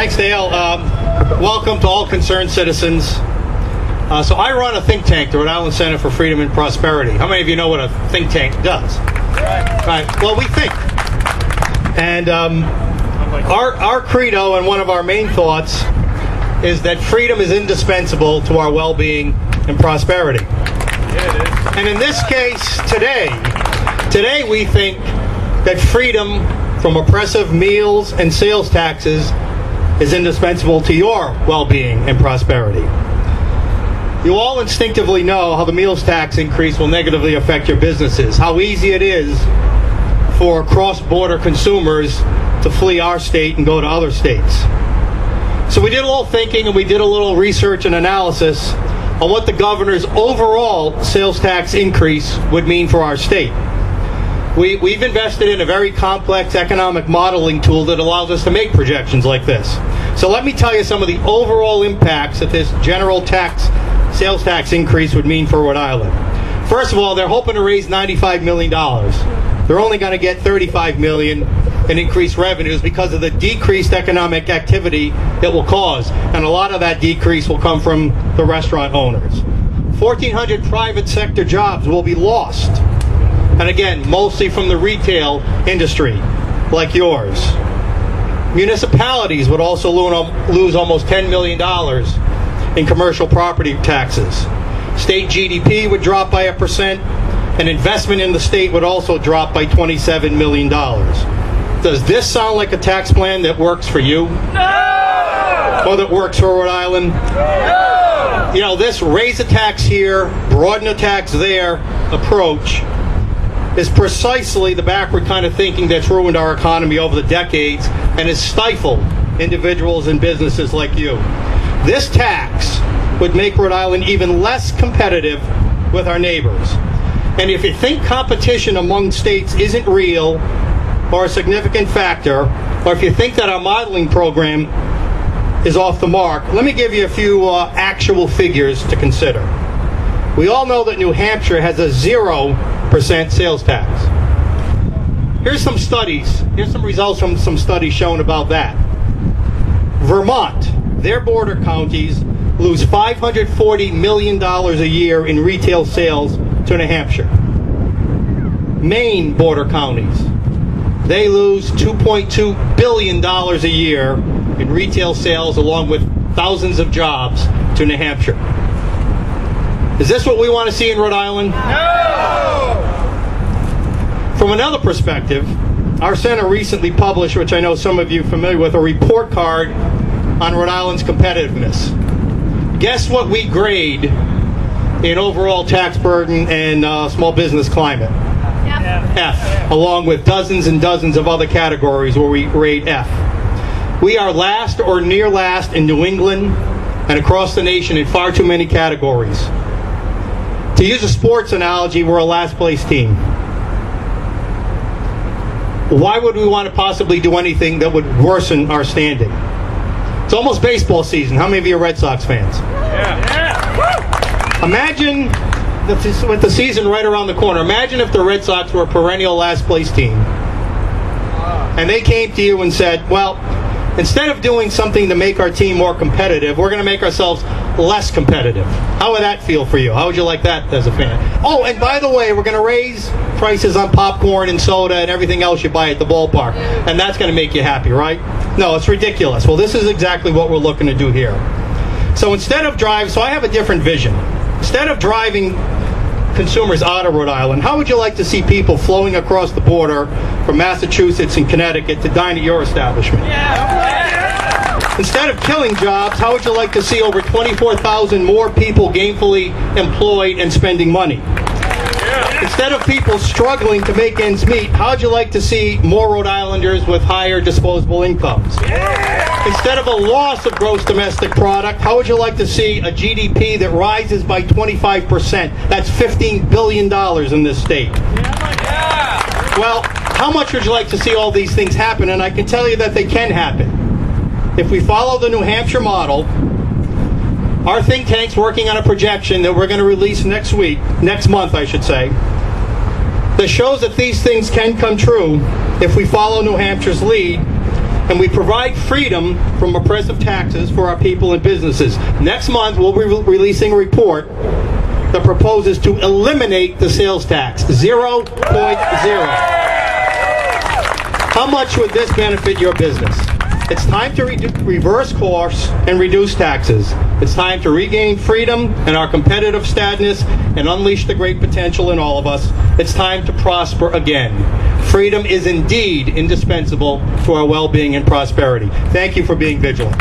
Thanks, Dale. Welcome to all concerned citizens. So I run a think tank, the Rhode Island Center for Freedom and Prosperity. How many of you know what a think tank does? Right. Well, we think. And our credo and one of our main thoughts is that freedom is indispensable to our well-being and prosperity. Yeah, it is. And in this case, today we think that freedom from oppressive meals and sales taxes is indispensable to your well-being and prosperity. You all instinctively know how the meals tax increase will negatively affect your businesses, how easy it is for cross-border consumers to flee our state and go to other states. So we did a little thinking and we did a little research and analysis on what the governor's overall sales tax increase would mean for our state. We've invested in a very complex economic modeling tool that allows us to make projections like this. So let me tell you some of the overall impacts that this general sales tax increase would mean for Rhode Island. First of all, they're hoping to raise $95 million. They're only going to get $35 million in increased revenues because of the decreased economic activity it will cause. And a lot of that decrease will come from the restaurant owners. 1,400 private sector jobs will be lost. And again, mostly from the retail industry, like yours. Municipalities would also lose almost $10 million in commercial property taxes. State GDP would drop by 1%, and investment in the state would also drop by $27 million. Does this sound like a tax plan that works for you? No! Or that works for Rhode Island? No! You know, this raise a tax here, broaden a tax there approach is precisely the backward kind of thinking that's ruined our economy over the decades and has stifled individuals and businesses like you. This tax would make Rhode Island even less competitive with our neighbors. And if you think competition among states isn't real or a significant factor, or if you think that our modeling program is off the mark, let me give you a few actual figures to consider. We all know that New Hampshire has a 0% sales tax. Here's some studies. Here's some results from some studies showing about that. Vermont, their border counties lose $540 million a year in retail sales to New Hampshire. Maine border counties, they lose $2.2 billion a year in retail sales along with thousands of jobs to New Hampshire. Is this what we want to see in Rhode Island? No! From another perspective, our center recently published, which I know some of you are familiar with, a report card on Rhode Island's competitiveness. Guess what we grade in overall tax burden and small business climate? F, along with dozens and dozens of other categories where we rate F. We are last or near last in New England and across the nation in far too many categories. To use a sports analogy, we're a last place team. Why would we want to possibly do anything that would worsen our standing? It's almost baseball season. How many of you are Red Sox fans? Yeah. Imagine with the season right around the corner, imagine if the Red Sox were a perennial last place team. And they came to you and said, well, instead of doing something to make our team more competitive, we're going to make ourselves less competitive. How would that feel for you? How would you like that as a fan? Oh, and by the way, we're going to raise prices on popcorn and soda and everything else you buy at the ballpark. And that's going to make you happy, right? No, it's ridiculous. Well, this is exactly what we're looking to do here. So I have a different vision. Instead of driving consumers out of Rhode Island, how would you like to see people flowing across the border from Massachusetts and Connecticut to dine at your establishment? Instead of killing jobs, how would you like to see over 24,000 more people gainfully employed and spending money? Instead of people struggling to make ends meet, how would you like to see more Rhode Islanders with higher disposable incomes? Instead of a loss of gross domestic product, how would you like to see a GDP that rises by 25%? That's $15 billion in this state. Well, how much would you like to see all these things happen? And I can tell you that they can happen. If we follow the New Hampshire model, our think tank's working on a projection that we're going to release next month, that shows that these things can come true if we follow New Hampshire's lead and we provide freedom from oppressive taxes for our people and businesses. Next month, we'll be releasing a report that proposes to eliminate the sales tax, 0.0. How much would this benefit your business? It's time to reverse course and reduce taxes. It's time to regain freedom and our competitive status and unleash the great potential in all of us. It's time to prosper again. Freedom is indeed indispensable to our well-being and prosperity. Thank you for being vigilant.